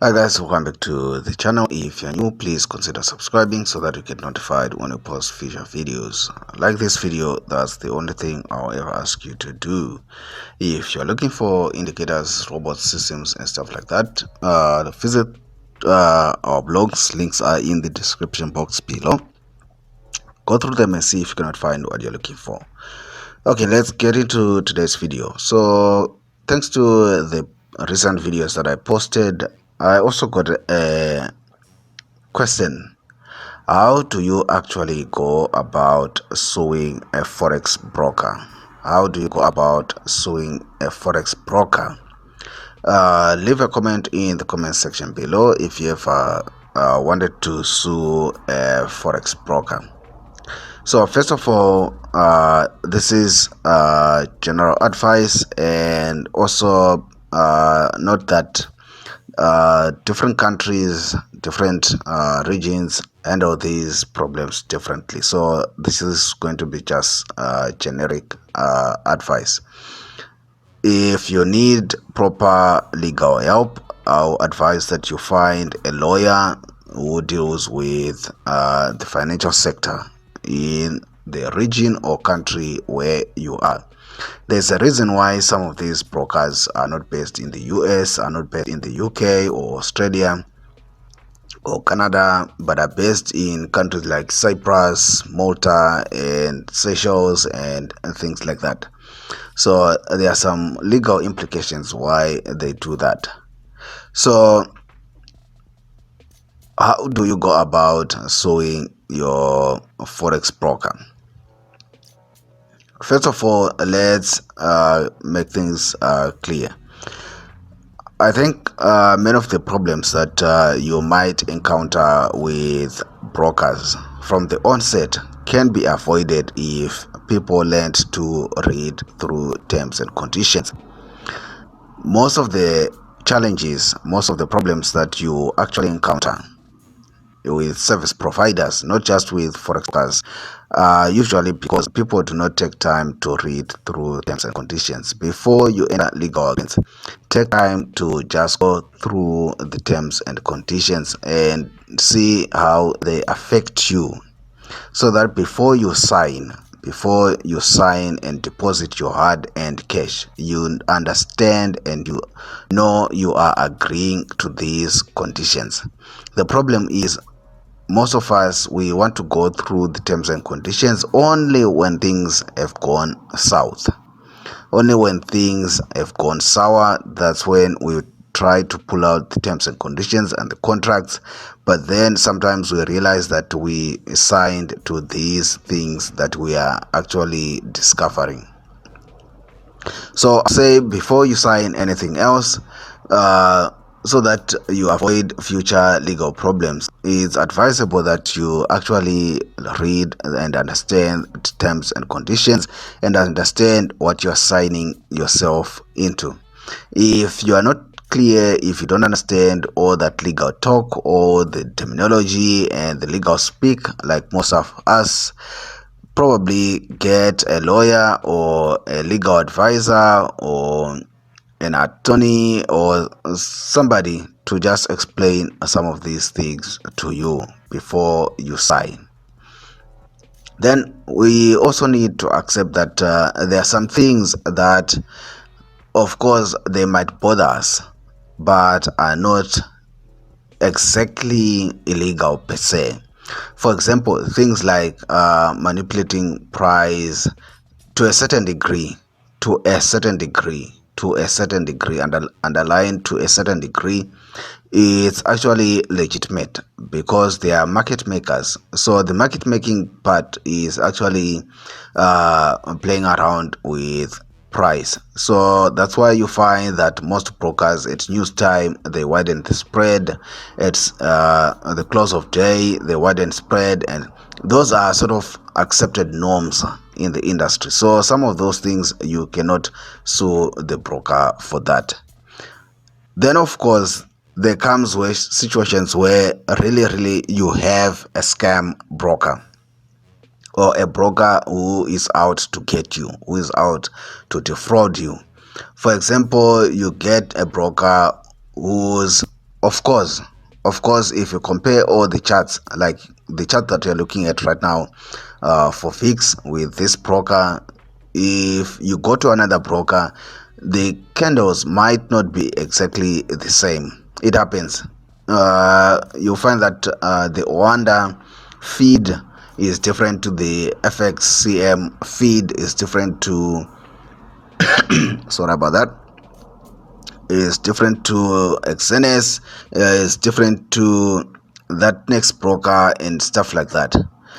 Hi guys, welcome back to the channel. If you're new, please consider subscribing so that you get notified when we post future videos. Like this video, that's the only thing I'll ever ask you to do. If you're looking for indicators, robots, systems and stuff like that, visit our blogs. Links are in the description box below. Go through them and see if you cannot find what you're looking for. Okay, let's get into today's video. So thanks to the recent videos that I posted, I also got a question. How do you actually go about suing a forex broker? How do you go about suing a forex broker? Leave a comment in the comment section below if you ever wanted to sue a forex broker. So first of all, this is general advice, and also note that different countries, different regions handle these problems differently. So this is going to be just generic advice. If you need proper legal help, I'll advise that you find a lawyer who deals with the financial sector in the region or country where you are. There's a reason why some of these brokers are not based in the US, are not based in the UK or Australia or Canada, but are based in countries like Cyprus, Malta and Seychelles and things like that. So there are some legal implications why they do that. So how do you go about suing your forex broker? First of all, let's make things clear. I think many of the problems that you might encounter with brokers from the onset can be avoided if people learn to read through terms and conditions. Most of the challenges, most of the problems that you actually encounter with service providers, not just with forex brokers, usually because people do not take time to read through terms and conditions. Before you enter legal agreements, take time to just go through the terms and conditions and see how they affect you, so that before you sign and deposit your hard-earned cash, you understand and you know you are agreeing to these conditions. The problem is, most of us, we want to go through the terms and conditions only when things have gone south. Only when things have gone sour, that's when we try to pull out the terms and conditions and the contracts. But then sometimes we realize that we signed to these things that we are actually discovering. So say before you sign anything else, so that you avoid future legal problems, it's advisable that you actually read and understand terms and conditions and understand what you're signing yourself into. If you are not clear, if you don't understand all that legal talk or the terminology and the legal speak, like most of us, probably get a lawyer or a legal advisor or an attorney or somebody to just explain some of these things to you before you sign. Then we also need to accept that there are some things that, of course, they might bother us, but are not exactly illegal per se. For example, things like manipulating price to a certain degree, underlined to a certain degree, it's actually legitimate because they are market makers. So the market making part is actually playing around with price. So that's why you find that most brokers at news time, they widen the spread. At the close of day, they widen spread, and those are sort of accepted norms in the industry. So some of those things you cannot sue the broker for that. Then of course there comes with situations where really you have a scam broker, or a broker who is out to get you, who is out to defraud you. For example, you get a broker whose Of course, of course, if you compare all the charts, like the chart that you're looking at right now, for fix with this broker, if you go to another broker, the candles might not be exactly the same. It happens. You'll find that the Wanda feed is different to the fxcm feed, is different to, sorry about that, is different to XNS, is different to that next broker and stuff like that.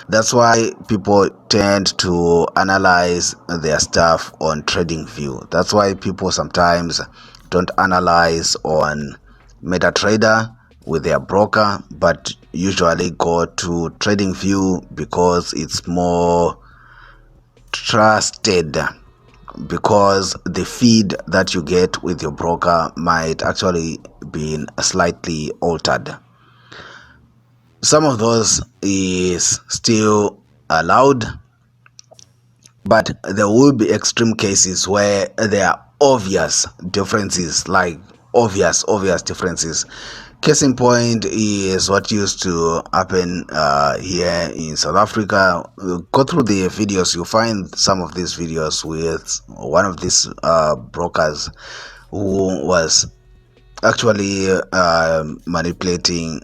That's why people tend to analyze their stuff on TradingView. That's why people sometimes don't analyze on MetaTrader with their broker, but usually go to TradingView because it's more trusted, because the feed that you get with your broker might actually be slightly altered. Some of those is still allowed, but there will be extreme cases where there are obvious differences, like obvious differences. Case in point is what used to happen here in South Africa. Go through the videos, you'll find some of these videos with one of these brokers who was actually manipulating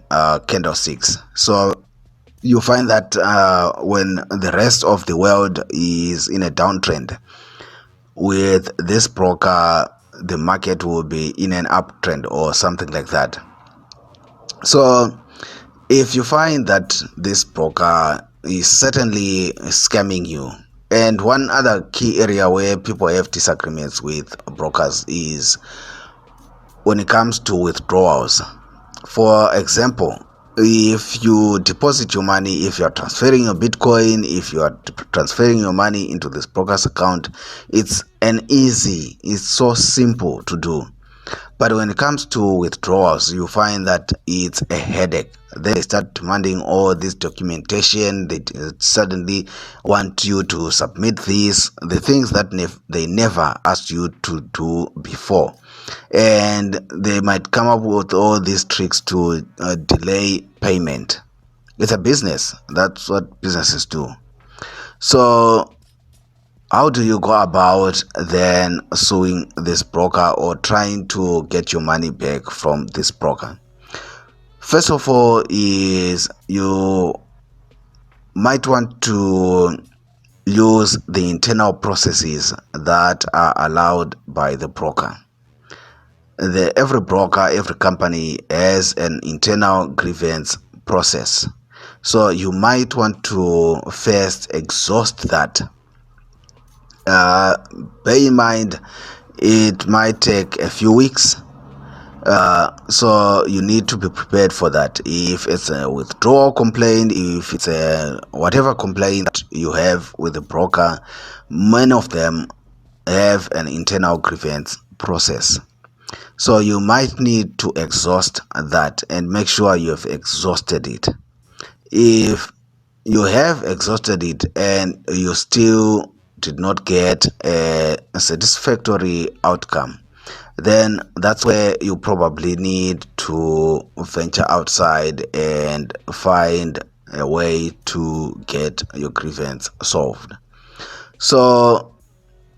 candlesticks. So you find that when the rest of the world is in a downtrend, with this broker the market will be in an uptrend or something like that. So if you find that this broker is certainly scamming you, and one other key area where people have disagreements with brokers is when it comes to withdrawals. For example, if you deposit your money, if you are transferring your Bitcoin, if you are transferring your money into this broker's account, it's so simple to do. But when it comes to withdrawals, you find that it's a headache. They start demanding all this documentation. They suddenly want you to submit the things that they never asked you to do before. And they might come up with all these tricks to delay payment. It's a business. That's what businesses do. So how do you go about then suing this broker or trying to get your money back from this broker? First of all is you might want to use the internal processes that are allowed by the broker. Every broker, every company has an internal grievance process. So you might want to first exhaust that. Bear in mind, it might take a few weeks, so you need to be prepared for that. If it's a withdrawal complaint, if it's a whatever complaint you have with the broker, many of them have an internal grievance process. So you might need to exhaust that and make sure you have exhausted it. If you have exhausted it and you still did not get a satisfactory outcome, then that's where you probably need to venture outside and find a way to get your grievance solved. So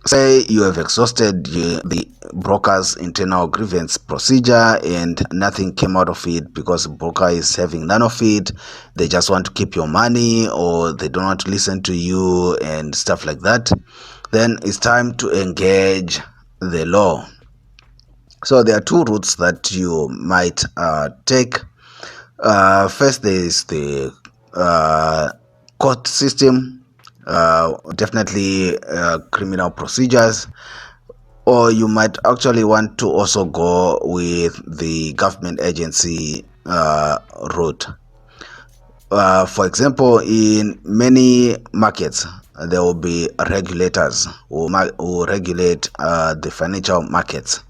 say you have exhausted the broker's internal grievance procedure and nothing came out of it because the broker is having none of it. They just want to keep your money, or they don't want to listen to you and stuff like that. Then it's time to engage the law. So there are two routes that you might take. First, there is the court system. Definitely criminal procedures, or you might actually want to also go with the government agency route. For example, in many markets there will be regulators who regulate the financial markets.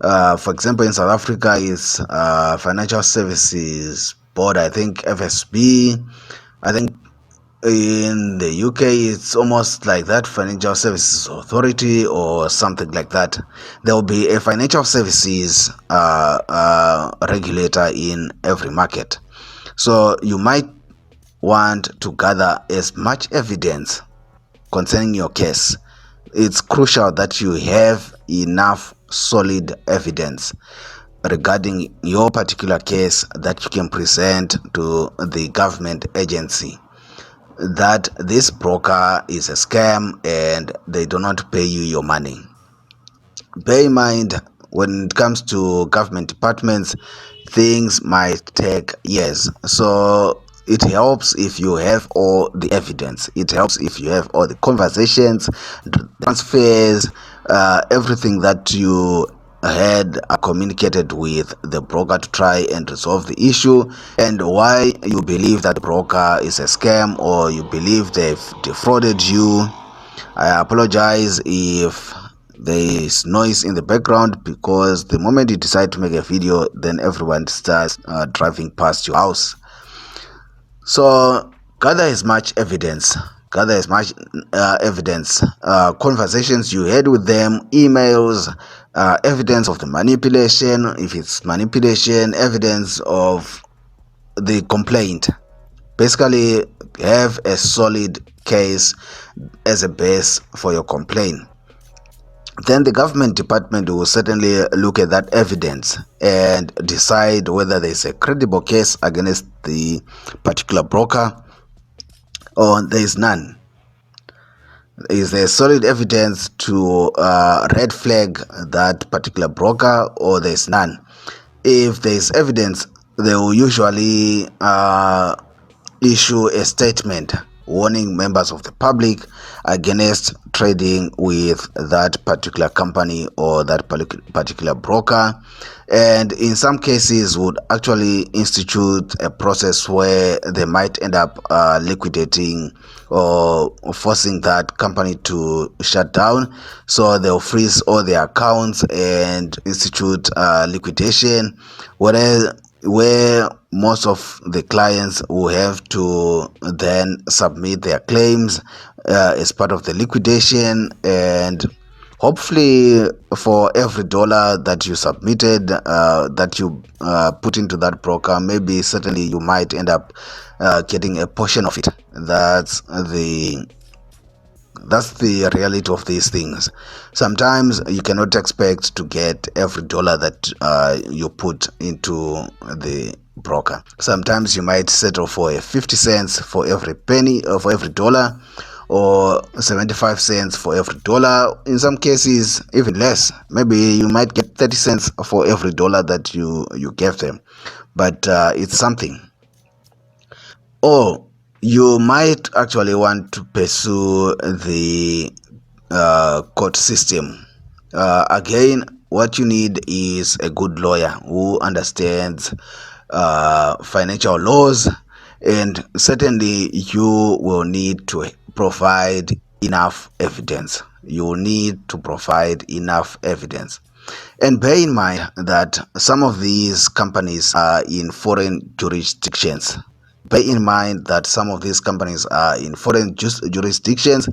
For example, in South Africa is Financial Services Board, I think FSB, I think In the UK, it's almost like that, Financial Services Authority or something like that. There will be a financial services regulator in every market. So you might want to gather as much evidence concerning your case. It's crucial that you have enough solid evidence regarding your particular case that you can present to the government agency, that this broker is a scam and they do not pay you your money. Bear in mind, when it comes to government departments, things might take years. So it helps if you have all the evidence. It helps if you have all the conversations, transfers, everything that you had communicated with the broker to try and resolve the issue, and why you believe that the broker is a scam or you believe they've defrauded you. I apologize if there is noise in the background, because the moment you decide to make a video, then everyone starts driving past your house. So gather as much evidence, conversations you had with them, emails, evidence of the manipulation, if it's manipulation, evidence of the complaint. Basically, have a solid case as a base for your complaint. Then the government department will certainly look at that evidence and decide whether there's a credible case against the particular broker or there is none. Is there solid evidence to red flag that particular broker, or there's none? If there's evidence, they will usually issue a statement warning members of the public against trading with that particular company or that particular broker, and in some cases would actually institute a process where they might end up liquidating or forcing that company to shut down. So they'll freeze all their accounts and institute liquidation, where most of the clients will have to then submit their claims as part of the liquidation. And hopefully for every dollar that you submitted, that you put into that broker, maybe certainly you might end up getting a portion of it. That's the reality of these things. Sometimes you cannot expect to get every dollar that you put into the broker. Sometimes you might settle for 50 cents for every penny, or for every dollar, or 75 cents for every dollar. In some cases even less. Maybe you might get 30 cents for every dollar that you gave them, but it's something. Or you might actually want to pursue the court system. Again, what you need is a good lawyer who understands financial laws, and certainly you will need to provide enough evidence. You will need to provide enough evidence. And bear in mind that some of these companies are in foreign jurisdictions. Bear in mind that some of these companies are in foreign jurisdictions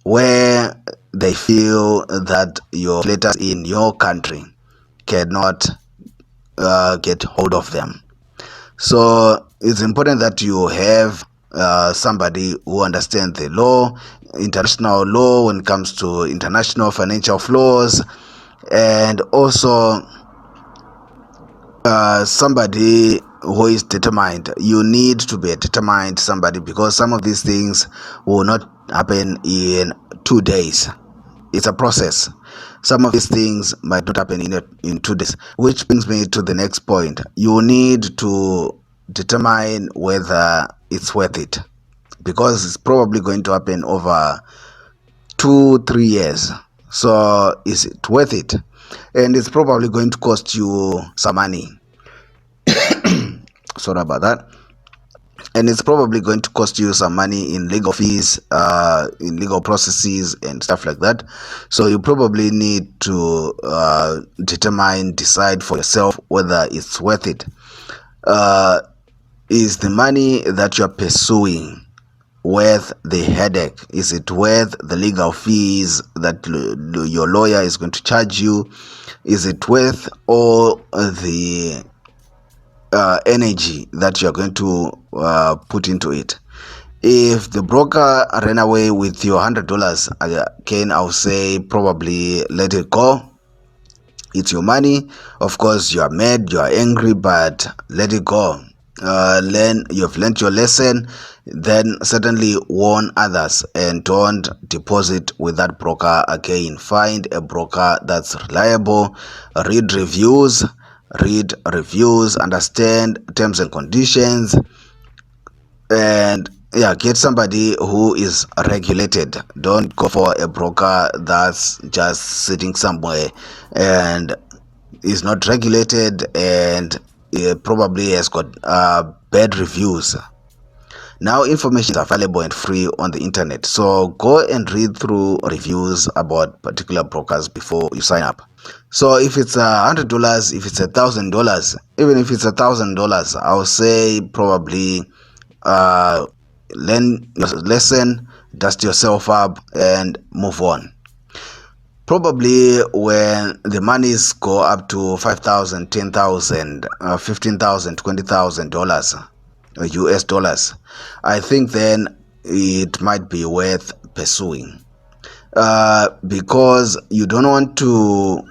where they feel that your letters in your country cannot get hold of them. So it's important that you have somebody who understands the law, international law when it comes to international financial flows, and also somebody who is determined. You need to be a determined somebody, because some of these things will not happen in 2 days. It's a process. Some of these things might not happen in 2 days, which brings me to the next point. You need to determine whether it's worth it, because it's probably going to happen over 2-3 years. So is it worth it? And it's probably going to cost you some money. Sorry about that. And it's probably going to cost you some money in legal fees, in legal processes and stuff like that. So you probably need to decide for yourself whether it's worth it. Is the money that you're pursuing worth the headache? Is it worth the legal fees that your lawyer is going to charge you? Is it worth all the energy that you're going to put into it? If the broker ran away with your $100, again, I'll say probably let it go. It's your money. Of course, you are mad, you are angry, but let it go. You've learned your lesson. Then certainly warn others and don't deposit with that broker again. Find a broker that's reliable. Read reviews, understand terms and conditions, and yeah, get somebody who is regulated. Don't go for a broker that's just sitting somewhere and is not regulated, and it probably has got bad reviews. Now information is available and free on the internet, so go and read through reviews about particular brokers before you sign up. So if it's $100, if it's $1,000, even if it's $1,000, I'll say probably learn your lesson, dust yourself up, and move on. Probably when the monies go up to $5,000, $10,000, $15,000, $20,000 US dollars, I think then it might be worth pursuing, because you don't want to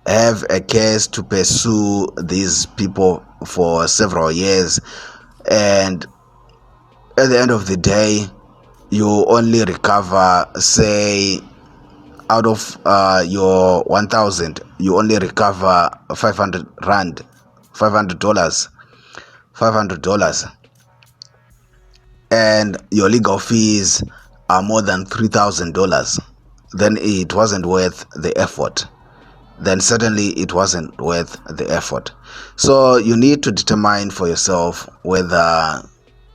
have a case to pursue these people for several years, and at the end of the day you only recover, say, out of your 1,000, you only recover 500 rand, $500, and your legal fees are more than $3,000. Then it wasn't worth the effort. Then certainly it wasn't worth the effort. So you need to determine for yourself whether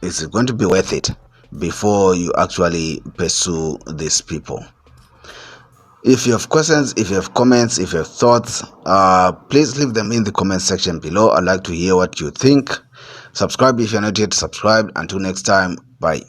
it's going to be worth it before you actually pursue these people. If you have questions, if you have comments, if you have thoughts, please leave them in the comment section below. I'd like to hear what you think. Subscribe if you're not yet subscribed. Until next time, bye.